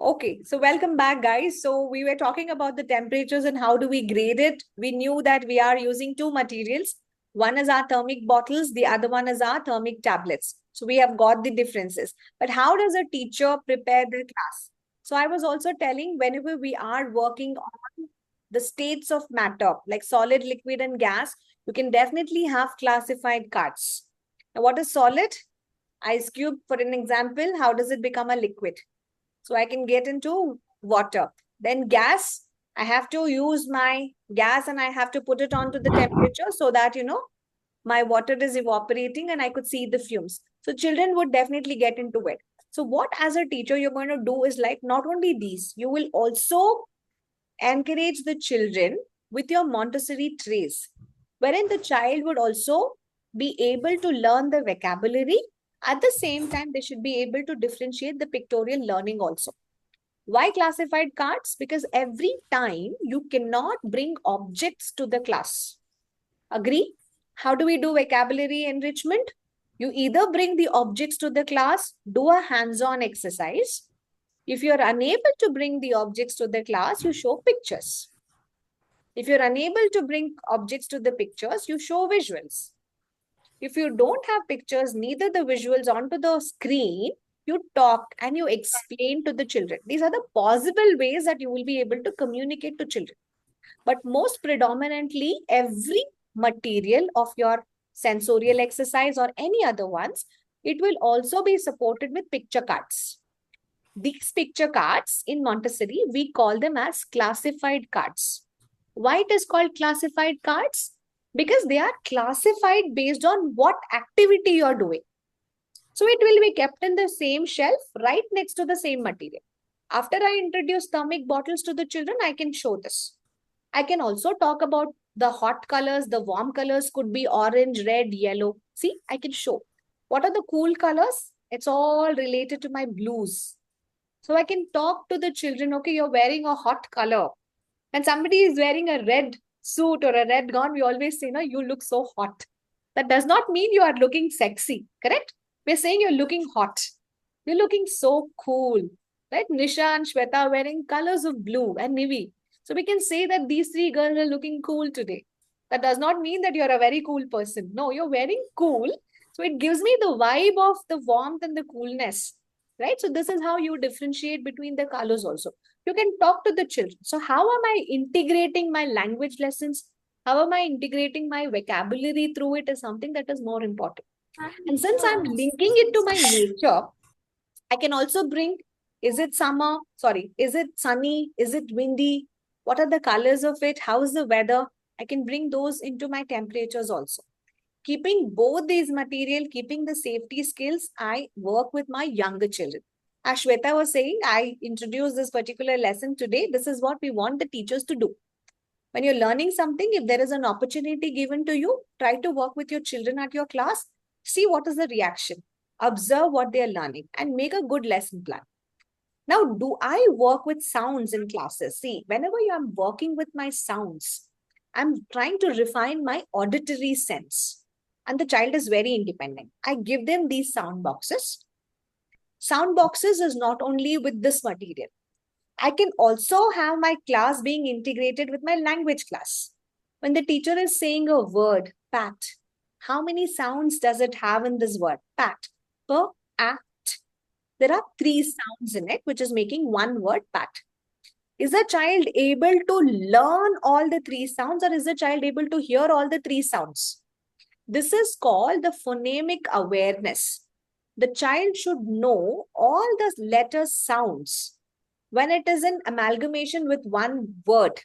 Okay, so welcome back, guys. So we were talking about the temperatures and how do we grade it. We knew that we are using two materials. One is our thermic bottles, the other one is our thermic tablets. So we have got the differences. But how does a teacher prepare the class? So I was also telling, whenever we are working on the states of matter, like solid, liquid, and gas, you can definitely have classified cards. Now, what is solid? Ice cube, for an example, how does it become a liquid? So I can get into water. Then gas, I have to use my gas and I have to put it onto the temperature so that, my water is evaporating and I could see the fumes. So children would definitely get into it. So what as a teacher you're going to do is like not only these, you will also encourage the children with your Montessori trays, wherein the child would also be able to learn the vocabulary. At the same time, they should be able to differentiate the pictorial learning also. Why classified cards? Because every time you cannot bring objects to the class. Agree? How do we do vocabulary enrichment? You either bring the objects to the class, do a hands-on exercise. If you're unable to bring the objects to the class, you show pictures. If you're unable to bring objects to the pictures, you show visuals. If you don't have pictures, neither the visuals onto the screen, you talk and you explain to the children. These are the possible ways that you will be able to communicate to children. But most predominantly, every material of your sensorial exercise or any other ones, it will also be supported with picture cards. These picture cards in Montessori, we call them as classified cards. Why it is called classified cards? Because they are classified based on what activity you are doing. So it will be kept in the same shelf right next to the same material. After I introduce thermic bottles to the children, I can show this. I can also talk about the hot colors, the warm colors could be orange, red, yellow. See, I can show. What are the cool colors? It's all related to my blues. So I can talk to the children, okay, you're wearing a hot color and somebody is wearing a red suit or a red gown. We always say, no, you look so hot. That does not mean you are looking sexy, correct? We're saying you're looking hot. You're looking so cool, right? Nisha and Shweta are wearing colors of blue and navy. So we can say that these three girls are looking cool today. That does not mean that you're a very cool person. No, you're wearing cool. So it gives me the vibe of the warmth and the coolness, right? So this is how you differentiate between the colors also. You can talk to the children. So how am I integrating my language lessons? How am I integrating my vocabulary through it is something that is more important. And since I'm linking it to my nature, I can also bring, is it summer? Sorry, is it sunny? Is it windy? What are the colors of it? How is the weather? I can bring those into my temperatures also. Keeping both these material, keeping the safety skills, I work with my younger children. As Shweta was saying, I introduced this particular lesson today. This is what we want the teachers to do. When you're learning something, if there is an opportunity given to you, try to work with your children at your class. See what is the reaction. Observe what they are learning and make a good lesson plan. Now, do I work with sounds in classes? See, whenever I'm working with my sounds, I'm trying to refine my auditory sense. And the child is very independent. I give them these sound boxes. Sound boxes is not only with this material. I can also have my class being integrated with my language class. When the teacher is saying a word, pat, how many sounds does it have in this word? Pat, per, act. There are 3 sounds in it, which is making one word, pat. Is the child able to learn all the 3 sounds or is the child able to hear all the 3 sounds? This is called the phonemic awareness. The child should know all the letter sounds. When it is in amalgamation with one word,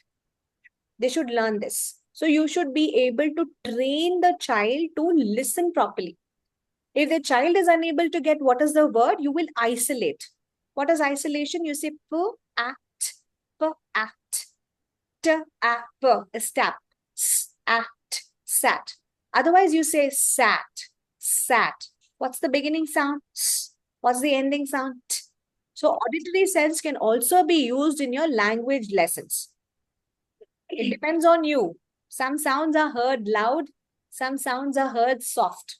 they should learn this. So you should be able to train the child to listen properly. If the child is unable to get what is the word, you will isolate. What is isolation? You say per act, t, a, per, step, s, act, sat. Otherwise, you say sat. What's the beginning sound? S. What's the ending sound? T. So auditory sense can also be used in your language lessons. It depends on you. Some sounds are heard loud, some sounds are heard soft.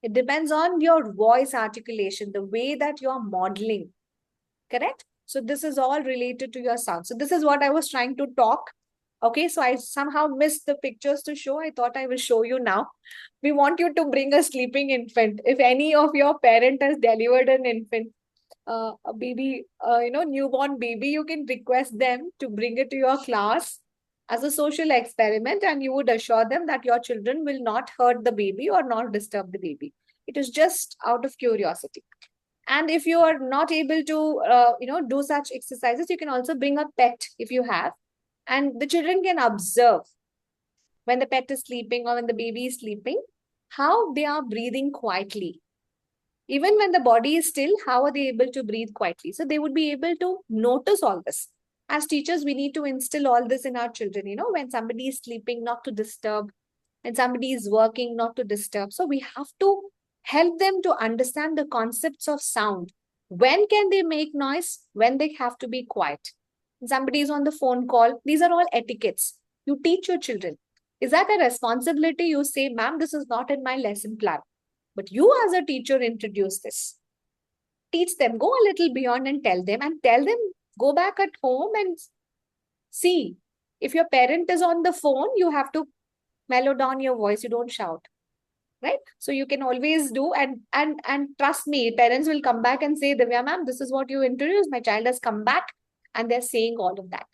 It depends on your voice articulation, the way that you're modeling. Correct? So this is all related to your sound. So this is what I was trying to talk. Okay, so I somehow missed the pictures to show. I thought I will show you now. We want you to bring a sleeping infant. If any of your parent has delivered an infant, a baby, newborn baby, you can request them to bring it to your class as a social experiment, and you would assure them that your children will not hurt the baby or not disturb the baby. It is just out of curiosity. And if you are not able to, do such exercises, you can also bring a pet if you have, and the children can observe when the pet is sleeping or when the baby is sleeping, how they are breathing quietly. Even when the body is still, how are they able to breathe quietly? So they would be able to notice all this. As teachers, we need to instill all this in our children. When somebody is sleeping, not to disturb. When somebody is working, not to disturb. So we have to help them to understand the concepts of sound. When can they make noise? When they have to be quiet. When somebody is on the phone call. These are all etiquettes. You teach your children. Is that a responsibility? You say, ma'am, this is not in my lesson plan. But you as a teacher introduce this. Teach them, go a little beyond and tell them, go back at home and see. If your parent is on the phone, you have to mellow down your voice. You don't shout. Right? So you can always do, and trust me, parents will come back and say, Divya ma'am, this is what you introduced. My child has come back and they're saying all of that.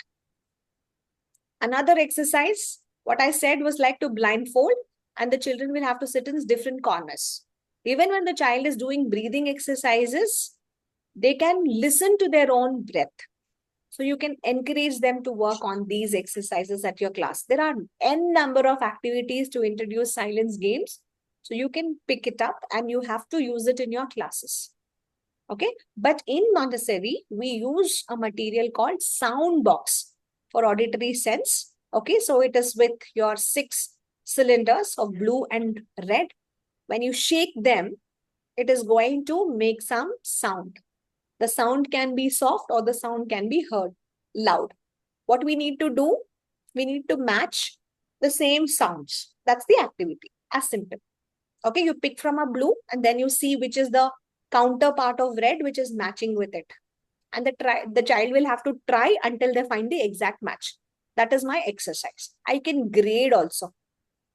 Another exercise, what I said was like to blindfold, and the children will have to sit in different corners. Even when the child is doing breathing exercises, they can listen to their own breath. So you can encourage them to work on these exercises at your class. There are n number of activities to introduce silence games. So you can pick it up and you have to use it in your classes. Okay. But in Montessori, we use a material called sound box for auditory sense. Okay. So it is with your 6 cylinders of blue and red. When you shake them, it is going to make some sound. The sound can be soft or the sound can be heard loud. What we need to do, we need to match the same sounds. That's the activity. As simple. Okay, you pick from a blue and then you see which is the counterpart of red which is matching with it. And the child will have to try until they find the exact match. That is my exercise. I can grade also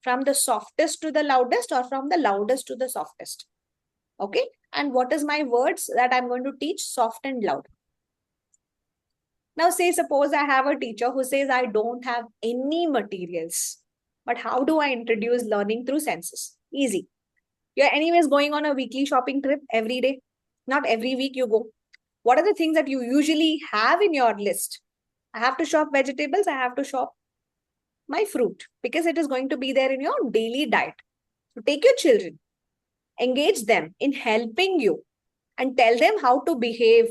from the softest to the loudest or from the loudest to the softest. Okay. And what is my words that I'm going to teach? Soft and loud. Now say, suppose I have a teacher who says I don't have any materials. But how do I introduce learning through senses? Easy. You're anyways going on a weekly shopping trip every day. Not every week you go. What are the things that you usually have in your list? I have to shop vegetables. I have to shop my fruit because it is going to be there in your daily diet. So take your children, engage them in helping you and tell them how to behave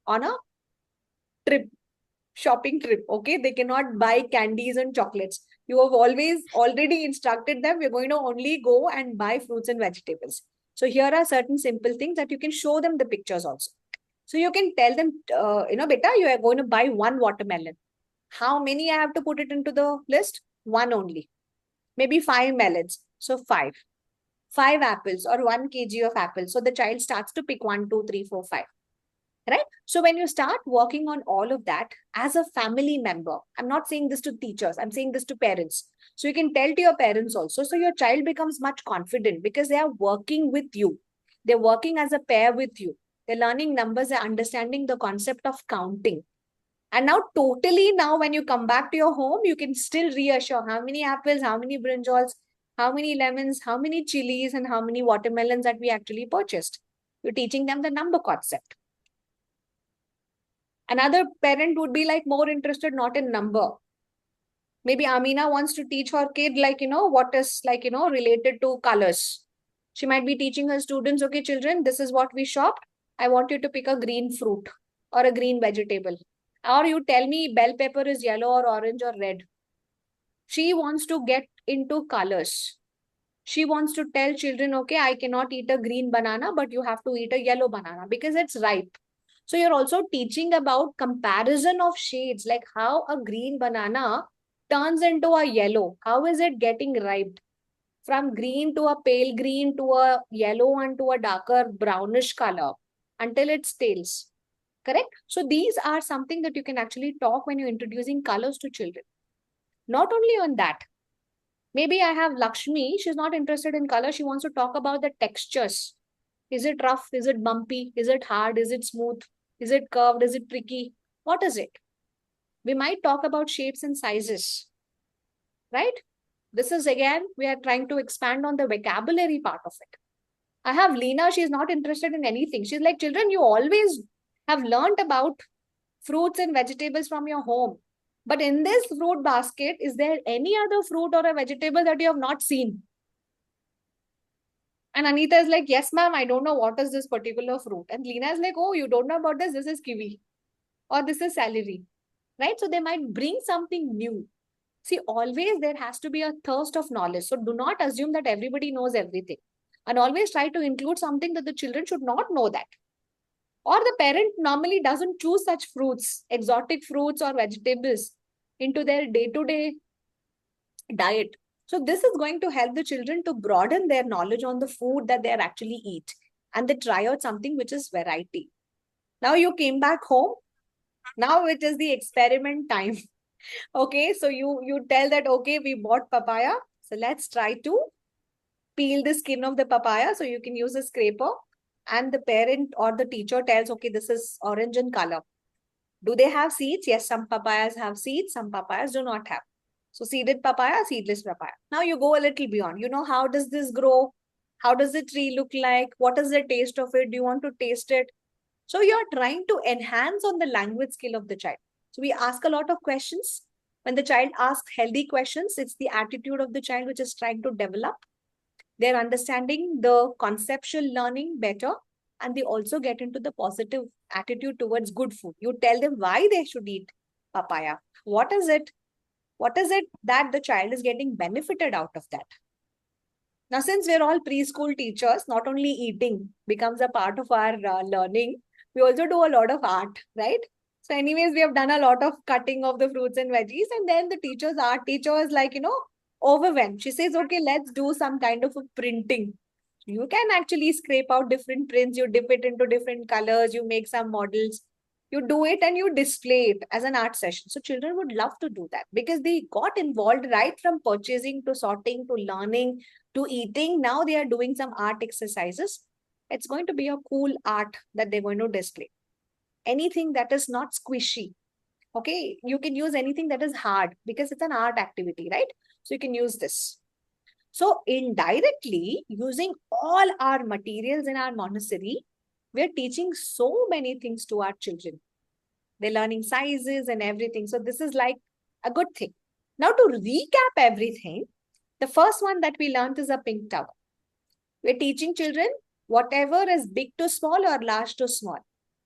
on a trip, shopping trip. Okay, they cannot buy candies and chocolates. You have already instructed them, we're going to only go and buy fruits and vegetables. So here are certain simple things that you can show them the pictures also. So you can tell them, beta, you are going to buy 1 watermelon. How many I have to put it into the list? 1 only. Maybe 5 melons. So 5. 5 apples or 1 kg of apples. So the child starts to pick 1, 2, 3, 4, 5. Right? So when you start working on all of that as a family member, I'm not saying this to teachers, I'm saying this to parents. So you can tell to your parents also. So your child becomes much confident because they are working with you. They're working as a pair with you. They're learning numbers, they're understanding the concept of counting. And now when you come back to your home, you can still reassure how many apples, how many brinjals, how many lemons, how many chilies, and how many watermelons that we actually purchased. You're teaching them the number concept. Another parent would be like more interested not in number. Maybe Amina wants to teach her kid what is related to colors. She might be teaching her students, okay, children, this is what we shopped. I want you to pick a green fruit or a green vegetable. Or you tell me bell pepper is yellow or orange or red. She wants to get into colors. She wants to tell children, okay, I cannot eat a green banana, but you have to eat a yellow banana because it's ripe. So you're also teaching about comparison of shades, like how a green banana turns into a yellow. How is it getting ripe? From green to a pale green to a yellow and to a darker brownish color until it stales. Correct? So these are something that you can actually talk when you're introducing colors to children. Not only on that, maybe I have Lakshmi, she's not interested in color, she wants to talk about the textures. Is it rough? Is it bumpy? Is it hard? Is it smooth? Is it curved? Is it pricky? What is it? We might talk about shapes and sizes, right? This is again, we are trying to expand on the vocabulary part of it. I have Lena, she's not interested in anything. She's like, children, you always have learned about fruits and vegetables from your home. But in this fruit basket, is there any other fruit or a vegetable that you have not seen? And Anita is like, yes, ma'am, I don't know what is this particular fruit. And Lena is like, oh, you don't know about this. This is kiwi or this is celery, right? So they might bring something new. See, always there has to be a thirst of knowledge. So do not assume that everybody knows everything. And always try to include something that the children should not know that. Or the parent normally doesn't choose such fruits, exotic fruits or vegetables into their day-to-day diet. So this is going to help the children to broaden their knowledge on the food that they are actually eat. And they try out something which is variety. Now you came back home. Now it is the experiment time. Okay, so you tell that, okay, we bought papaya. So let's try to peel the skin of the papaya. So you can use a scraper. And the parent or the teacher tells, okay, this is orange in color. Do they have seeds? Yes, some papayas have seeds, some papayas do not have. So seeded papaya, seedless papaya. Now you go a little beyond. You know, how does this grow? How does the tree look like? What is the taste of it? Do you want to taste it? So you're trying to enhance on the language skill of the child. So we ask a lot of questions. When the child asks healthy questions, it's the attitude of the child which is trying to develop. They're understanding the conceptual learning better, and they also get into the positive attitude towards good food. You tell them why they should eat papaya. What is it? What is it that the child is getting benefited out of that? Now, since we're all preschool teachers, not only eating becomes a part of our learning, we also do a lot of art, right? So anyways, we have done a lot of cutting of the fruits and veggies, and then the art teacher is like, overwhelmed. She says, okay, let's do some kind of a printing. You can actually scrape out different prints, you dip it into different colors, you make some models, you do it and you display it as an art session. So children would love to do that because they got involved right from purchasing to sorting to learning to eating. Now they are doing some art exercises. It's going to be a cool art that they're going to display. Anything that is not squishy. Okay, you can use anything that is hard because it's an art activity, right? So you can use this. So indirectly, using all our materials in our Montessori, we're teaching so many things to our children. They're learning sizes and everything. So this is like a good thing. Now to recap everything, the first one that we learned is a pink tower. We're teaching children whatever is big to small or large to small.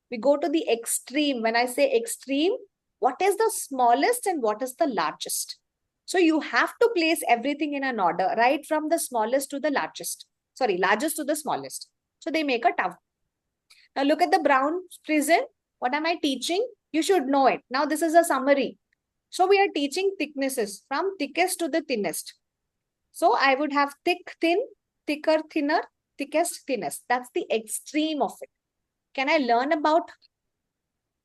We go to the extreme. When I say extreme, what is the smallest and what is the largest? So you have to place everything in an order, right from the smallest to the largest. Sorry, largest to the smallest. So they make a tower. Now look at the brown prism. What am I teaching? You should know it. Now this is a summary. So we are teaching thicknesses from thickest to the thinnest. So I would have thick, thin, thicker, thinner, thickest, thinnest. That's the extreme of it. Can I learn about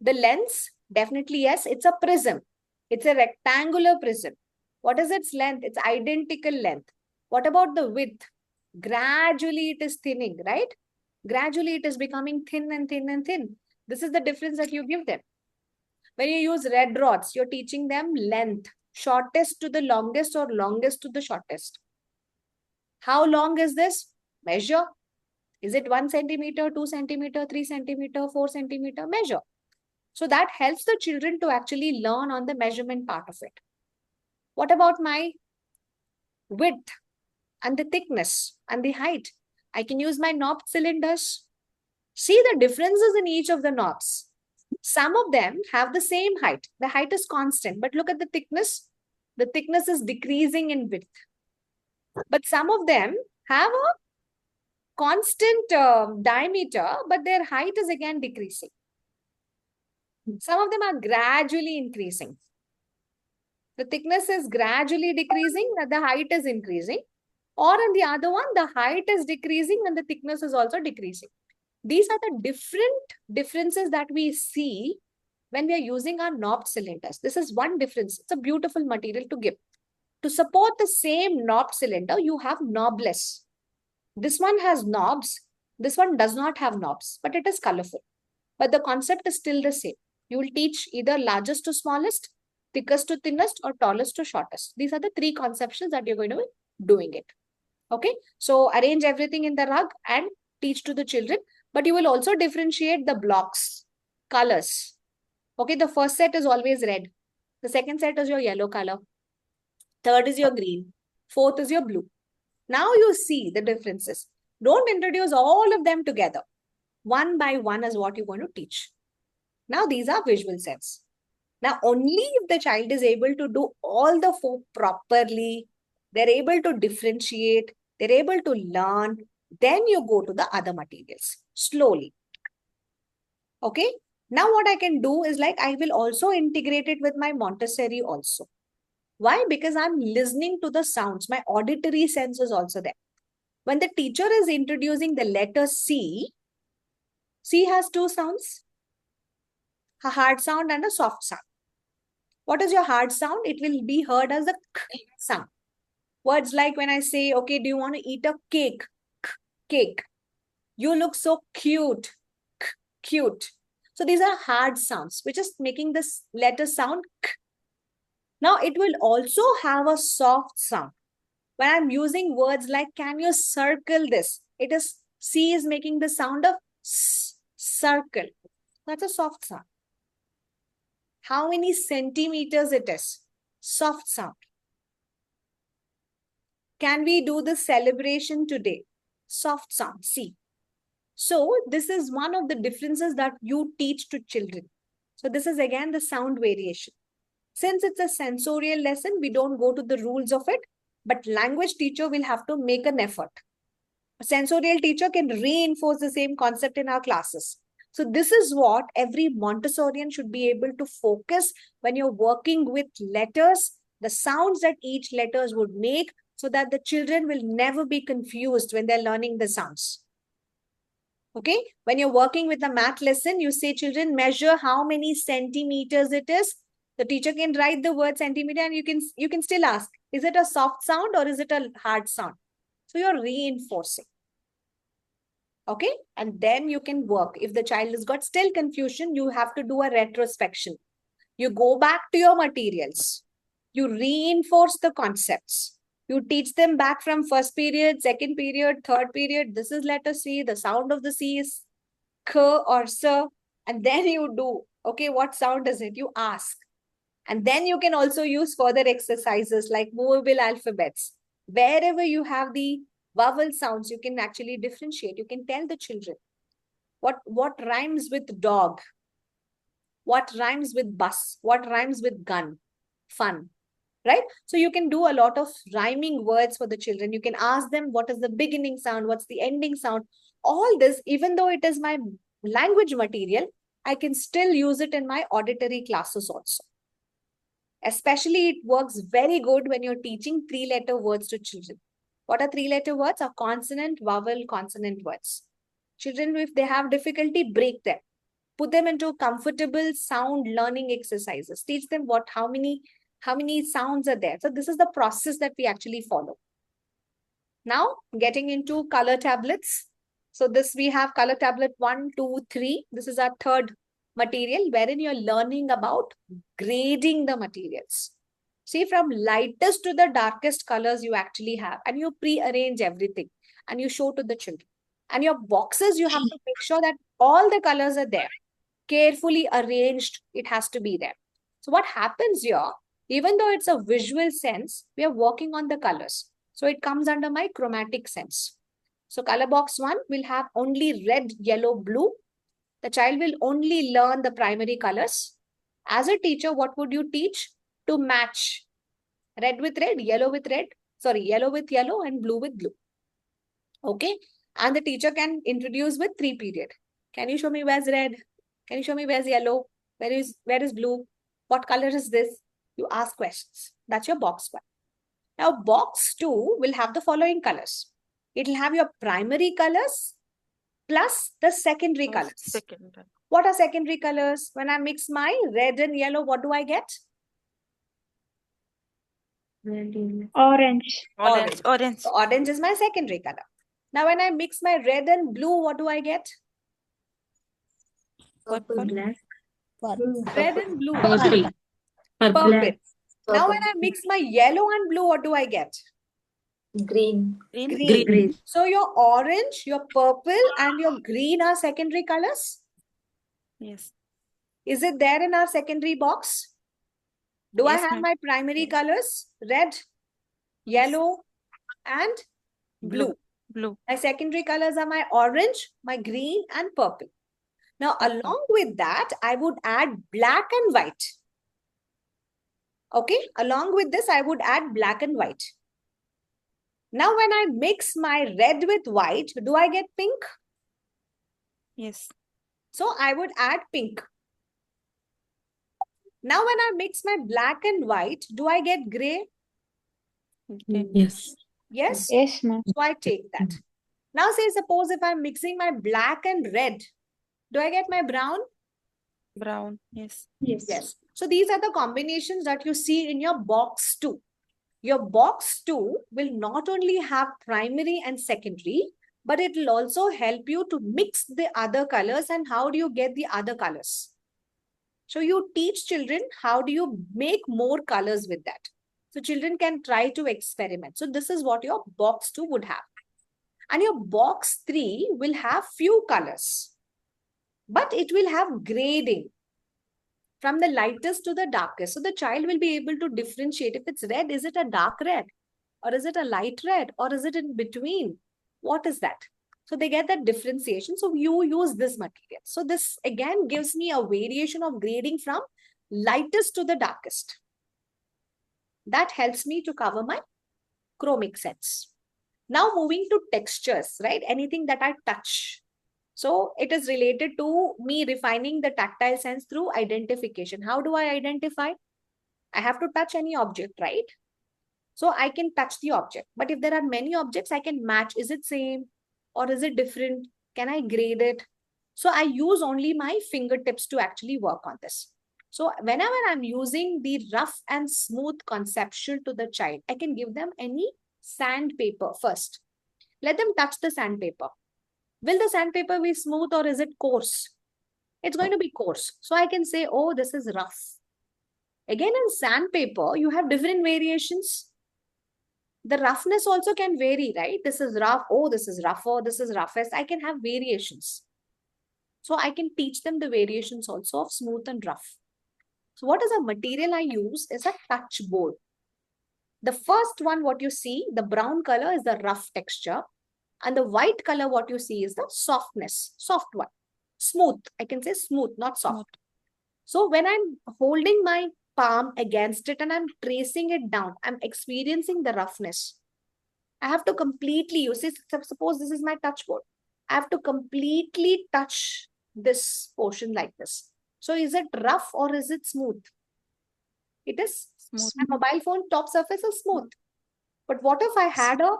the lens? Definitely yes. It's a prism. It's a rectangular prism. What is its length? It's identical length. What about the width? Gradually it is thinning, right? Gradually it is becoming thin and thin and thin. This is the difference that you give them. When you use red rods, you're teaching them length. Shortest to the longest or longest to the shortest. How long is this? Measure. Is it 1 centimeter, 2 centimeter, 3 centimeter, 4 centimeter? Measure. So that helps the children to actually learn on the measurement part of it. What about my width and the thickness and the height? I can use my knob cylinders. See the differences in each of the knobs. Some of them have the same height. The height is constant, but look at the thickness. The thickness is decreasing in width. But some of them have a constant diameter, but their height is again decreasing. Some of them are gradually increasing. The thickness is gradually decreasing, but the height is increasing. Or in the other one, the height is decreasing and the thickness is also decreasing. These are the differences that we see when we are using our knobbed cylinders. This is one difference. It's a beautiful material to give. To support the same knobbed cylinder, you have knobless. This one has knobs. This one does not have knobs, but it is colorful. But the concept is still the same. You will teach either largest to smallest, thickest to thinnest, or tallest to shortest. These are the three conceptions that you're going to be doing it. Okay. So arrange everything in the rug and teach to the children. But you will also differentiate the blocks, colors. Okay. The first set is always red. The second set is your yellow color. Third is your green. Fourth is your blue. Now you see the differences. Don't introduce all of them together. One by one is what you're going to teach. Now these are visual sets. Now only if the child is able to do all the four properly, they're able to differentiate, they're able to learn, then you go to the other materials slowly. Okay. Now what I can do is like I will also integrate it with my Montessori also. Why? Because I'm listening to the sounds. My auditory sense is also there. When the teacher is introducing the letter C, C has two sounds, a hard sound and a soft sound. What is your hard sound? It will be heard as a k sound. Words like when I say, okay, do you want to eat a cake? Cake. You look so cute. Cute. So these are hard sounds, which is making this letter sound k. Now it will also have a soft sound. When I'm using words like, can you circle this? It is, C is making the sound of s, circle. That's a soft sound. How many centimeters it is? Soft sound. Can we do the celebration today? Soft sound, C. So this is one of the differences that you teach to children. So this is again the sound variation. Since it's a sensorial lesson, we don't go to the rules of it, but language teacher will have to make an effort. A sensorial teacher can reinforce the same concept in our classes. So this is what every Montessorian should be able to focus when you're working with letters, the sounds that each letters would make, so that the children will never be confused when they're learning the sounds. Okay, when you're working with a math lesson, you say, children, measure how many centimeters it is. The teacher can write the word centimeter and you can still ask, is it a soft sound or is it a hard sound? So you're reinforcing. Okay, and then you can work. If the child has got still confusion, you have to do a retrospection. You go back to your materials. You reinforce the concepts. You teach them back from first period, second period, third period. This is letter C. The sound of the C is K or S. And then you do, okay, what sound is it? You ask. And then you can also use further exercises like movable alphabets. Wherever you have the vowel sounds, you can actually differentiate. You can tell the children what rhymes with dog, what rhymes with bus, what rhymes with gun, fun, right? So you can do a lot of rhyming words for the children. You can ask them what is the beginning sound, what's the ending sound. All this, even though it is my language material, I can still use it in my auditory classes also. Especially it works very good when you're teaching three-letter words to children. What are three-letter words? Are consonant, vowel, consonant words. Children, if they have difficulty, break them. Put them into comfortable sound learning exercises. Teach them how many sounds are there. So this is the process that we actually follow. Now, getting into color tablets. So this we have color tablet 1, 2, 3. This is our third material wherein you're learning about grading the materials. See, from lightest to the darkest colors you actually have, and you pre-arrange everything and you show to the children. And your boxes, you have to make sure that all the colors are there. Carefully arranged, it has to be there. So what happens here, even though it's a visual sense, we are working on the colors. So it comes under my chromatic sense. So color box 1 will have only red, yellow, blue. The child will only learn the primary colors. As a teacher, what would you teach? To match red with red, yellow with red, yellow with yellow and blue with blue. Okay. And the teacher can introduce with 3 period. Can you show me where's red? Can you show me where's yellow? Where is blue? What color is this? You ask questions. That's your box 1. Now box 2 will have the following colors. It will have your primary colors plus the secondary colors. Second. What are secondary colors? When I mix my red and yellow, what do I get? Orange. Orange. So orange is my secondary color. Now when I mix my red and blue, what do I get? Purple. Black. Red and blue. Purple. Purple. Now when I mix my yellow and blue, what do I get? Green. Green. So your orange, your purple and your green are secondary colors? Yes. Is it there in our secondary box? Do I Yes, have ma'am. my primary colors? Red, yellow and blue. Blue. My secondary colors are my orange, my green and purple. Now along with that, I would add black and white. Okay, along with this, I would add black and white. Now when I mix my red with white, do I get pink? Yes. So I would add pink. Now when I mix my black and white, do I get gray? Yes. Yes? Yes, ma'am. So I take that. Now say suppose if I'm mixing my black and red, do I get my brown? Brown. Yes. Yes. So these are the combinations that you see in your box 2. Your box 2 will not only have primary and secondary, but it will also help you to mix the other colors. And how do you get the other colors? So you teach children how do you make more colors with that. So children can try to experiment. So this is what your box 2 would have. And your box 3 will have few colors, but it will have grading from the lightest to the darkest. So the child will be able to differentiate. If it's red, is it a dark red? Or is it a light red? Or is it in between? What is that? So they get that differentiation. So you use this material. So this again gives me a variation of grading from lightest to the darkest. That helps me to cover my chromic sense. Now moving to textures, right? Anything that I touch. So it is related to me refining the tactile sense through identification. How do I identify? I have to touch any object, right? So I can touch the object. But if there are many objects, I can match. Is it same or is it different? Can I grade it? So I use only my fingertips to actually work on this. So whenever I'm using the rough and smooth conceptual to the child, I can give them any sandpaper first. Let them touch the sandpaper. Will the sandpaper be smooth or is it coarse? It's going to be coarse. So I can say, oh, this is rough. Again, in sandpaper, you have different variations. The roughness also can vary, right? This is rough. Oh, this is rougher. This is roughest. I can have variations. So I can teach them the variations also of smooth and rough. So what is a material I use is a touch board. The first one, what you see, the brown color is the rough texture. And the white color, what you see is the softness, soft one. Smooth, I can say smooth, not soft. So when I'm holding my palm against it and I'm tracing it down, I'm experiencing the roughness. I have to completely use it. Suppose this is my touch board. I have to completely touch this portion like this. So is it rough or is it smooth? It is smooth. My mobile phone top surface is smooth. But what if I had a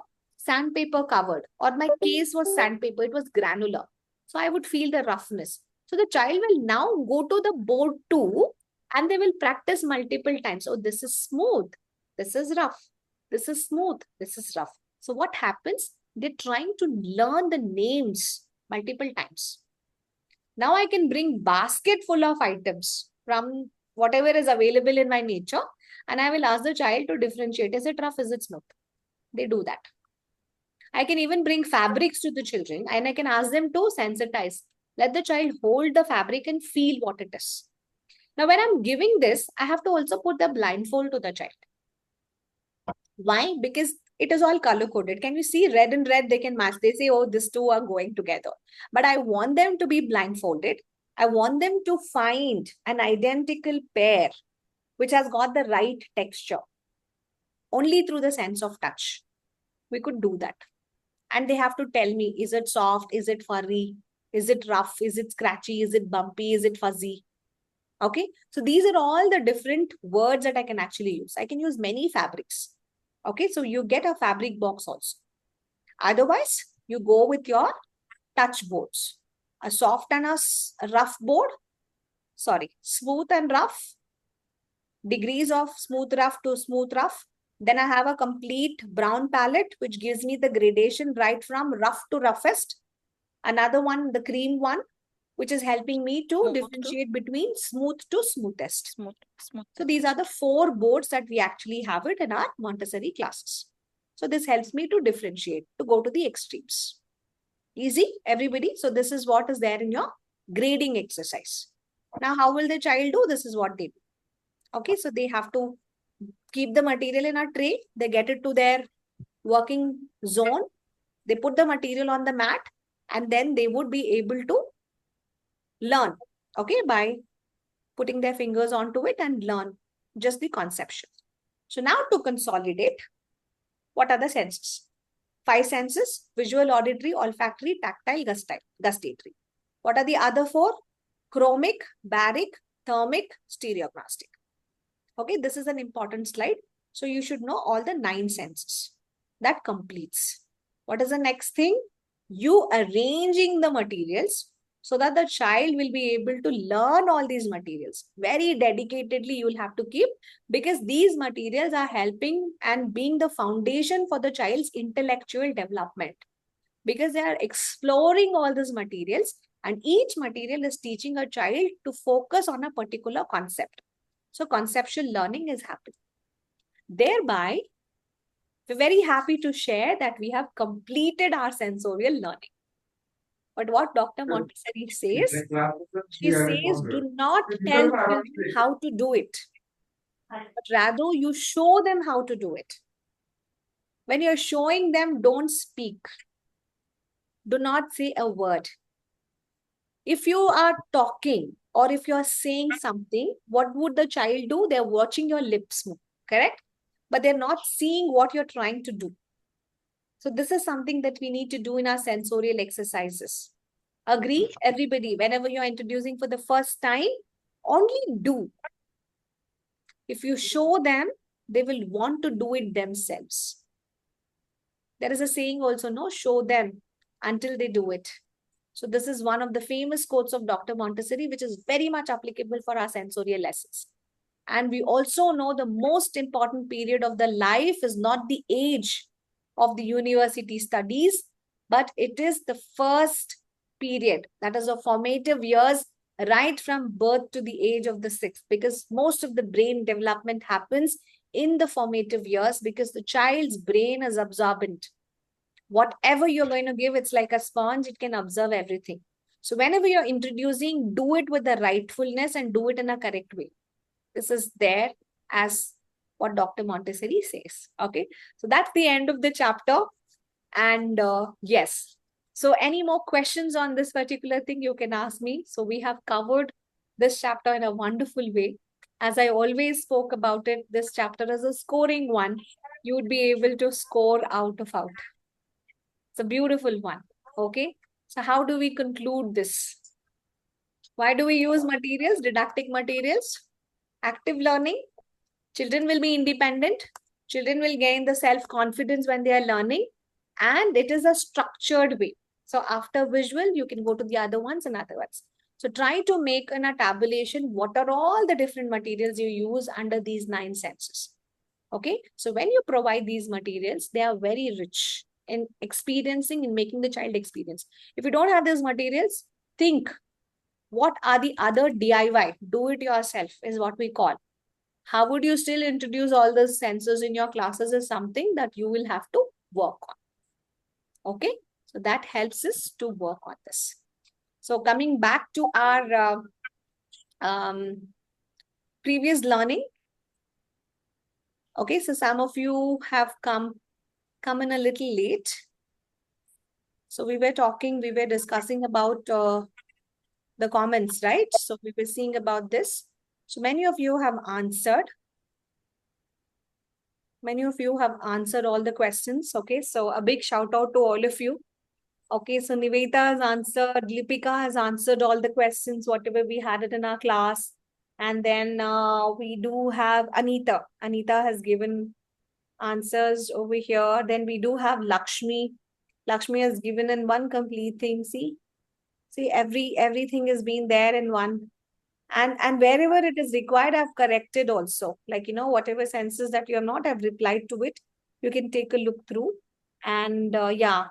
sandpaper covered or my case was sandpaper, it was granular. So I would feel the roughness. So the child will now go to the board 2 and they will practice multiple times. So this is smooth, this is rough, this is smooth, this is rough. So what happens? They're trying to learn the names multiple times. Now I can bring basket full of items from whatever is available in my nature and I will ask the child to differentiate. Is it rough? Is it smooth? They do that. I can even bring fabrics to the children and I can ask them to sensitize. Let the child hold the fabric and feel what it is. Now, when I'm giving this, I have to also put the blindfold to the child. Why? Because it is all color coded. Can you see red and red? They can match. They say, oh, these two are going together. But I want them to be blindfolded. I want them to find an identical pair which has got the right texture. Only through the sense of touch. We could do that. And they have to tell me, is it soft? Is it furry? Is it rough? Is it scratchy? Is it bumpy? Is it fuzzy? Okay. So these are all the different words that I can actually use. I can use many fabrics. Okay. So you get a fabric box also. Otherwise, you go with your touch boards. A soft and a rough board. Sorry, smooth and rough. Degrees of smooth rough to smooth rough. Then I have a complete brown palette, which gives me the gradation right from rough to roughest. Another one, the cream one, which is helping me to Smooth to- differentiate between smooth to smoothest. Smooth. So these are the 4 boards that we actually have it in our Montessori classes. So this helps me to differentiate, to go to the extremes. Easy, everybody? So this is what is there in your grading exercise. Now, how will the child do? This is what they do. Okay, so they have to keep the material in a tray. They get it to their working zone. They put the material on the mat, and then they would be able to learn, okay, by putting their fingers onto it and learn just the conception. So now to consolidate, what are the senses? 5 senses: visual, auditory, olfactory, tactile, gustatory. What are the other 4? Chromic, baric, thermic, stereognostic. Okay, this is an important slide. So you should know all the 9 senses. That completes. What is the next thing? You arranging the materials so that the child will be able to learn all these materials. Very dedicatedly you will have to keep, because these materials are helping and being the foundation for the child's intellectual development. Because they are exploring all these materials, and each material is teaching a child to focus on a particular concept. So conceptual learning is happening. Thereby, we're very happy to share that we have completed our sensorial learning. But what Dr. Montessori says, she says, do not tell children how to do it, but rather you show them how to do it. When you're showing them, don't speak. Do not say a word. If you are talking or if you're saying something, what would the child do? They're watching your lips move, correct? But they're not seeing what you're trying to do. So this is something that we need to do in our sensorial exercises. Agree, everybody? Whenever you're introducing for the first time, only do. If you show them, they will want to do it themselves. There is a saying also, no, show them until they do it. So this is one of the famous quotes of Dr. Montessori, which is very much applicable for our sensorial lessons. And we also know the most important period of the life is not the age of the university studies, but it is the first period, that is the formative years, right from birth to the age of the 6th, because most of the brain development happens in the formative years, because the child's brain is absorbent. Whatever you're going to give, it's like a sponge, it can absorb everything. So whenever you're introducing, do it with the rightfulness and do it in a correct way. This is there as what Dr. Montessori says. Okay, so that's the end of the chapter. And yes, so any more questions on this particular thing, you can ask me. So we have covered this chapter in a wonderful way. As I always spoke about it, this chapter is a scoring one. You would be able to score out of out. It's a beautiful one. Okay, so how do we conclude this? Why do we use materials, didactic materials? Active learning. Children will be independent. Children will gain the self-confidence when they are learning. And it is a structured way. So after visual, you can go to the other ones and other ones. So try to make in a tabulation what are all the different materials you use under these 9 senses. Okay. So when you provide these materials, they are very rich in experiencing, in making the child experience. If you don't have these materials, think, what are the other DIY? Do it yourself is what we call. How would you still introduce all the senses in your classes is something that you will have to work on. Okay, so that helps us to work on this. So coming back to our previous learning. Okay, so some of you have come in a little late. So we were discussing about the comments, right? So we were seeing about this. So many of you have answered. Many of you have answered all the questions. Okay, so a big shout out to all of you. Okay, so Niveta has answered, Lipika has answered all the questions, whatever we had it in our class. And then we do have Anita. Anita has given answers over here. Then we do have Lakshmi. Lakshmi has given in one complete thing. See, everything has been there in one. And wherever it is required, I've corrected also. Like, whatever senses that you have not, I've replied to it. You can take a look through. And yeah,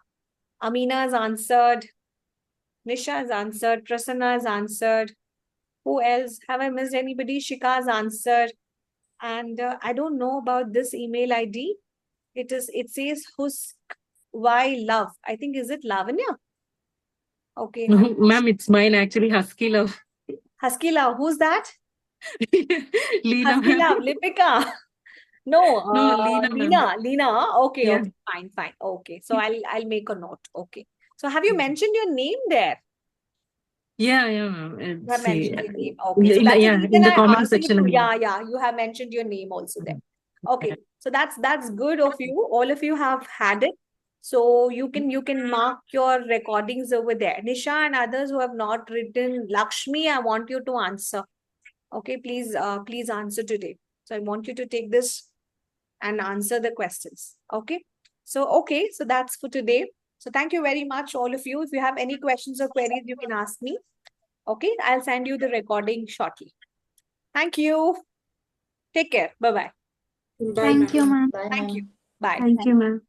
Amina has answered. Nisha has answered. Prasanna has answered. Who else? Have I missed anybody? Shika has answered. And I don't know about this email ID. It says Husk. Why love? I think, is it Lavanya? Okay. No, ma'am, it's mine actually, Husky Love. Husky Love. Who's that? Leena, Husky ma'am. Love. Lipika. No, No, Leena, ma'am. Leena. Okay, Yeah. okay, fine. Okay, so I'll make a note. Okay. So have you mentioned your name there? Yeah, ma'am. You have See, mentioned your name. Okay, so that's the reason in the I comment asked you section. to. Yeah, you have mentioned your name also there. Okay, so that's good of you. All of you have had it. So you can mark your recordings over there. Nisha and others who have not written, Lakshmi, I want you to answer. Okay, please answer today. So I want you to take this and answer the questions. Okay, so that's for today. So thank you very much, all of you. If you have any questions or queries, you can ask me. Okay, I'll send you the recording shortly. Thank you. Take care. Bye-bye. Bye, Thank you, ma'am. Bye, Thank you. Bye. Thank you, ma'am.